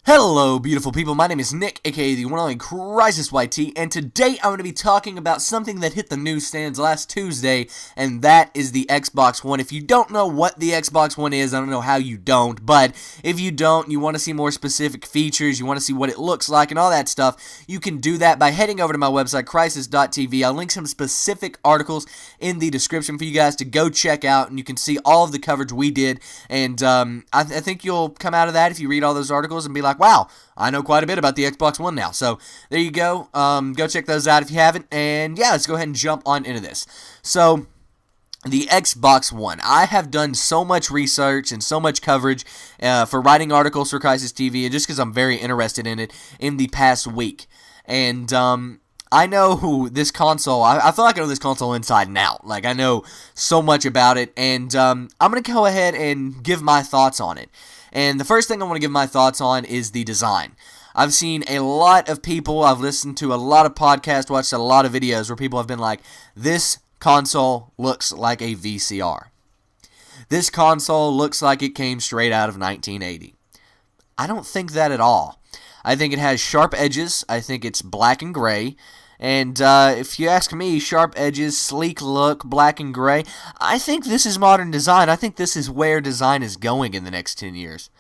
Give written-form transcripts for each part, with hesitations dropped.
Hello, beautiful people. My name is Nick, aka the one and only Crisis YT, and today I'm going to be talking about something that hit the newsstands last Tuesday, and that is the Xbox One. If you don't know what the Xbox One is, I don't know how you don't, but if you don't, you want to see more specific features, you want to see what it looks like, and all that stuff, you can do that by heading over to my website, crisis.tv. I'll link some specific articles in the description for you guys to go check out, and you can see all of the coverage we did, and I think you'll come out of that if you read all those articles and be like, wow, I know quite a bit about the Xbox One now. So there you go. Go check those out if you haven't. And yeah, let's go ahead and jump on into this. So the Xbox One. I have done so much research and so much coverage for writing articles for Crisis TV, and just because I'm very interested in it in the past week. And I know this console. I feel like I know this console inside and out. Like, I know so much about it, and I'm going to go ahead and give my thoughts on it. And the first thing I want to give my thoughts on is the design. I've seen a lot of people, I've listened to a lot of podcasts, watched a lot of videos where people have been like, this console looks like a VCR. This console looks like it came straight out of 1980. I don't think that at all. I think it has sharp edges. I think it's black and gray. And if you ask me, sharp edges, sleek look, black and gray, I think this is modern design. I think this is where design is going in the next 10 years.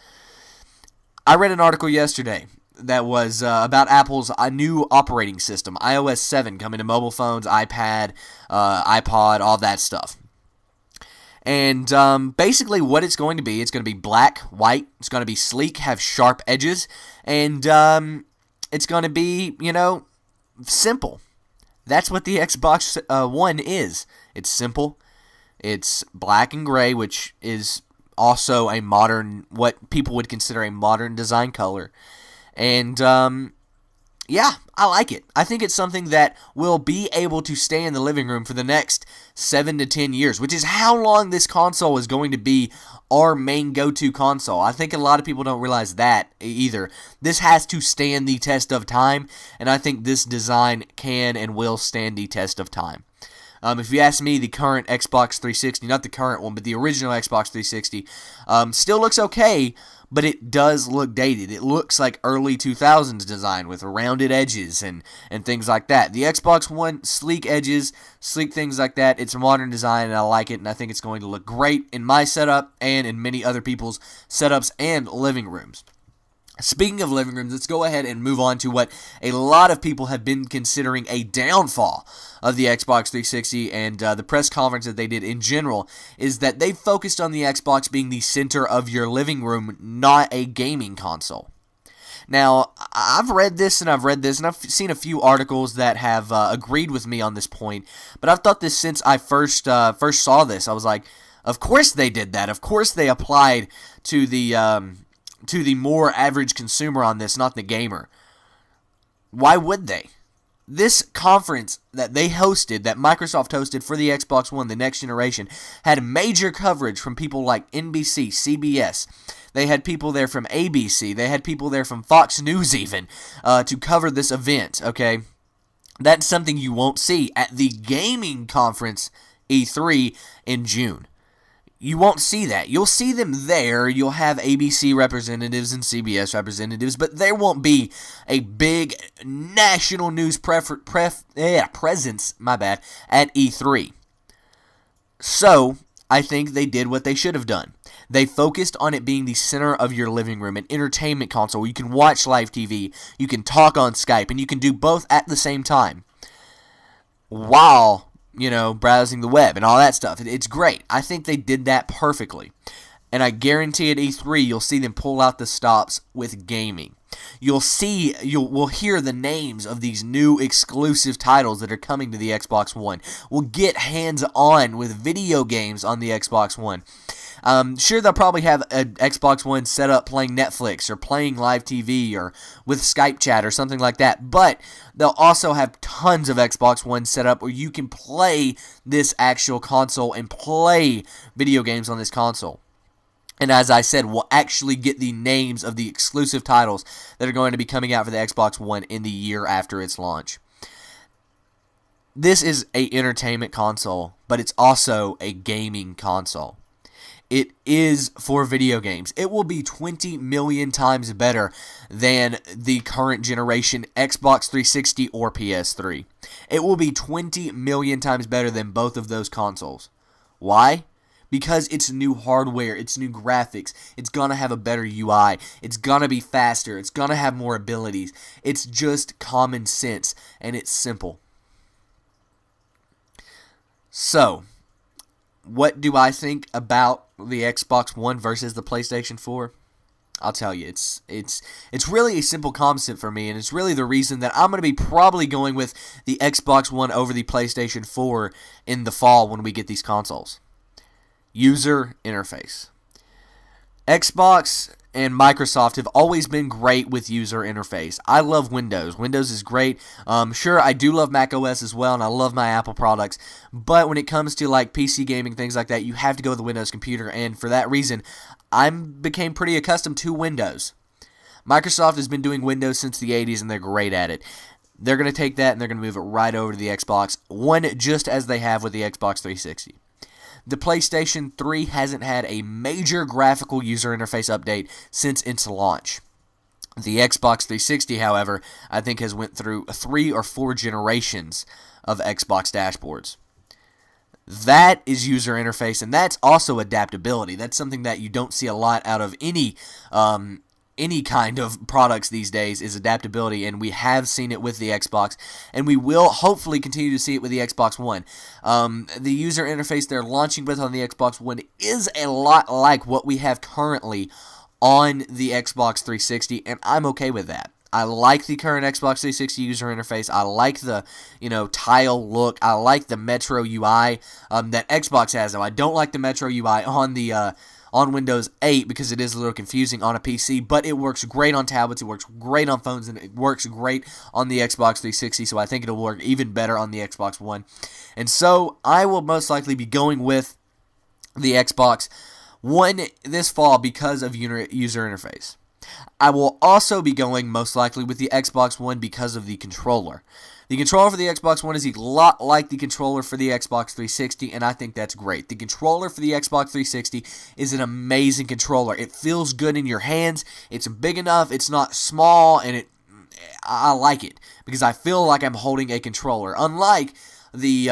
I read an article yesterday that was about Apple's new operating system, iOS 7, coming to mobile phones, iPad, iPod, all that stuff. And basically what it's going to be black, white, it's going to be sleek, have sharp edges, and it's going to be, simple. That's what the Xbox One is. It's simple. It's black and gray, which is also a modern, what people would consider a modern design color. And yeah, I like it. I think it's something that will be able to stay in the living room for the next 7 to 10 years, which is how long this console is going to be our main go-to console. I think a lot of people don't realize that either. This has to stand the test of time, and I think this design can and will stand the test of time. If you ask me, the current Xbox 360, not the current one, but the original Xbox 360, still looks okay, but it does look dated. It looks like early 2000s design with rounded edges and things like that. The Xbox One, sleek edges, sleek things like that. It's a modern design, and I like it, and I think it's going to look great in my setup and in many other people's setups and living rooms. Speaking of living rooms, let's go ahead and move on to what a lot of people have been considering a downfall of the Xbox 360 and the press conference that they did in general, is that they focused on the Xbox being the center of your living room, not a gaming console. Now, I've read this, and I've seen a few articles that have agreed with me on this point, but I've thought this since I first saw this. I was like, of course they did that. Of course they applied to the more average consumer on this, not the gamer. Why would they? This conference that they hosted, that Microsoft hosted for the Xbox One, the next generation, had major coverage from people like NBC, CBS. They had people there from ABC. They had people there from Fox News even to cover this event, okay? That's something you won't see at the gaming conference E3 in June. You won't see that. You'll see them there. You'll have ABC representatives and CBS representatives, but there won't be a big national news presence, at E3. So, I think they did what they should have done. They focused on it being the center of your living room, an entertainment console where you can watch live TV, you can talk on Skype, and you can do both at the same time, while browsing the web and all that stuff. It's great. I think they did that perfectly. And I guarantee at E3 you'll see them pull out the stops with gaming. We'll hear the names of these new exclusive titles that are coming to the Xbox One. We'll get hands-on with video games on the Xbox One. Sure, they'll probably have an Xbox One set up playing Netflix or playing live TV or with Skype chat or something like that, but they'll also have tons of Xbox One set up where you can play this actual console and play video games on this console. And as I said, we'll actually get the names of the exclusive titles that are going to be coming out for the Xbox One in the year after its launch. This is an entertainment console, but it's also a gaming console. it is for video games. It will be 20 million times better than the current generation Xbox 360 or PS3. It will be 20 million times better than both of those consoles. Why? Because it's new hardware, it's new graphics, it's gonna have a better UI, it's gonna be faster, it's gonna have more abilities. It's just common sense, and it's simple. So, what do I think about the Xbox One versus the PlayStation 4? I'll tell you, it's really a simple concept for me, and it's really the reason that I'm going to be probably going with the Xbox One over the PlayStation 4 in the fall when we get these consoles. User interface. Xbox and Microsoft have always been great with user interface. I love Windows. Windows is great. Sure, I do love Mac OS as well, and I love my Apple products. But when it comes to like PC gaming, things like that, you have to go with the Windows computer. And for that reason, I became pretty accustomed to Windows. Microsoft has been doing Windows since the 80s, and they're great at it. They're going to take that, and they're going to move it right over to the Xbox One, just as they have with the Xbox 360. The PlayStation 3 hasn't had a major graphical user interface update since its launch. The Xbox 360, however, I think has went through 3 or 4 generations of Xbox dashboards. That is user interface, and that's also adaptability. That's something that you don't see a lot out of any kind of products these days, is adaptability, and we have seen it with the Xbox, and we will hopefully continue to see it with the Xbox One. The user interface they're launching with on the Xbox One is a lot like what we have currently on the Xbox 360, and I'm okay with that. I like the current Xbox 360 user interface. I like the, tile look. I like the Metro UI that Xbox has. Now, I don't like the Metro UI on Windows 8 because it is a little confusing on a PC, but it works great on tablets, it works great on phones, and it works great on the Xbox 360, so I think it'll work even better on the Xbox One. And so I will most likely be going with the Xbox One this fall because of user interface. I will also be going most likely with the Xbox One because of the controller. The controller for the Xbox One is a lot like the controller for the Xbox 360, and I think that's great. The controller for the Xbox 360 is an amazing controller. It feels good in your hands. It's big enough. It's not small, and I like it because I feel like I'm holding a controller. Unlike the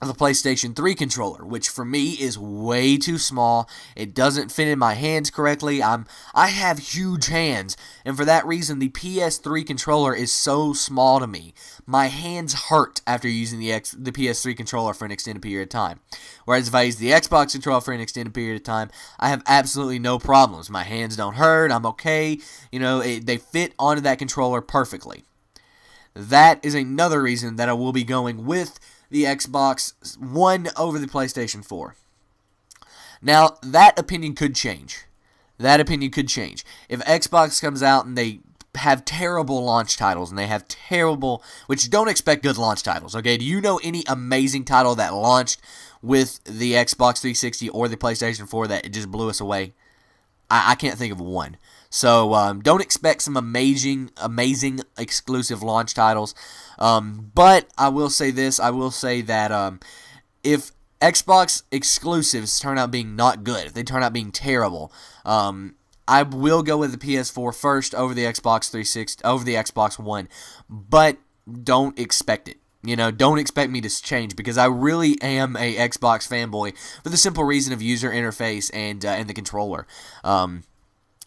PlayStation 3 controller, which for me is way too small. It doesn't fit in my hands correctly. I have huge hands, and for that reason, the PS3 controller is so small to me. My hands hurt after using the PS3 controller for an extended period of time. Whereas if I use the Xbox controller for an extended period of time, I have absolutely no problems. My hands don't hurt. I'm okay. They fit onto that controller perfectly. That is another reason that I will be going with the Xbox One over the PlayStation 4. Now, that opinion could change. If Xbox comes out and they have terrible launch titles, and they have which don't expect good launch titles, okay? Do you know any amazing title that launched with the Xbox 360 or the PlayStation 4 that just blew us away? I can't think of one. So don't expect some amazing exclusive launch titles. But I will say this. I will say that if Xbox exclusives turn out being not good, if they turn out being terrible, I will go with the PS4 first over the Xbox 360, over the Xbox One. But don't expect it. Don't expect me to change because I really am a Xbox fanboy for the simple reason of user interface and the controller.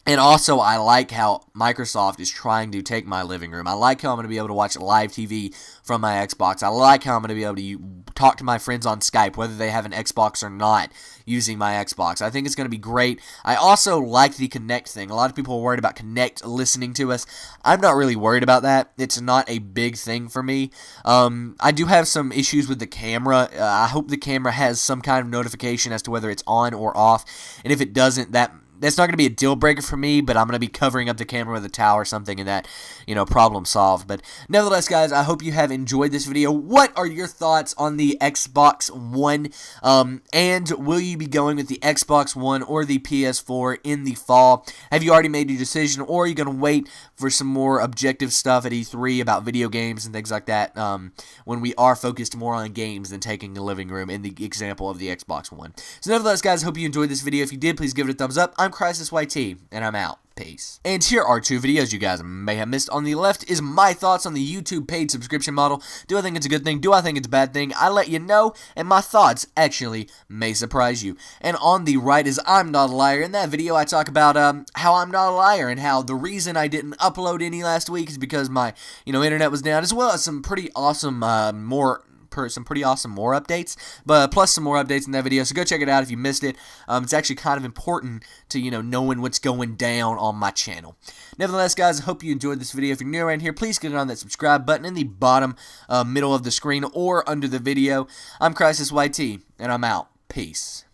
And also, I like how Microsoft is trying to take my living room. I like how I'm going to be able to watch live TV from my Xbox. I like how I'm going to be able to talk to my friends on Skype, whether they have an Xbox or not, using my Xbox. I think it's going to be great. I also like the Kinect thing. A lot of people are worried about Kinect listening to us. I'm not really worried about that. It's not a big thing for me. I do have some issues with the camera. I hope the camera has some kind of notification as to whether it's on or off. And if it doesn't, that that's not going to be a deal breaker for me, but I'm going to be covering up the camera with a towel or something, and that, problem solved. But nevertheless, guys, I hope you have enjoyed this video. What are your thoughts on the Xbox One? And will you be going with the Xbox One or the PS4 in the fall? Have you already made your decision, or are you going to wait for some more objective stuff at E3 about video games and things like that, when we are focused more on games than taking a living room in the example of the Xbox One? So nevertheless, guys, hope you enjoyed this video. If you did, please give it a thumbs up. I'm CrisisYT, and I'm out. Peace. And here are 2 videos you guys may have missed. On the left is my thoughts on the YouTube paid subscription model. Do I think it's a good thing? Do I think it's a bad thing? I let you know, and my thoughts actually may surprise you. And on the right is I'm Not a Liar. In that video, I talk about how I'm not a liar, and how the reason I didn't upload any last week is because my internet was down, as well as some pretty awesome more updates, but plus some more updates in that video, so go check it out if you missed it. It's actually kind of important to, knowing what's going down on my channel. Nevertheless, guys, I hope you enjoyed this video. If you're new around here, please click on that subscribe button in the bottom middle of the screen or under the video. I'm CrisisYT, and I'm out. Peace.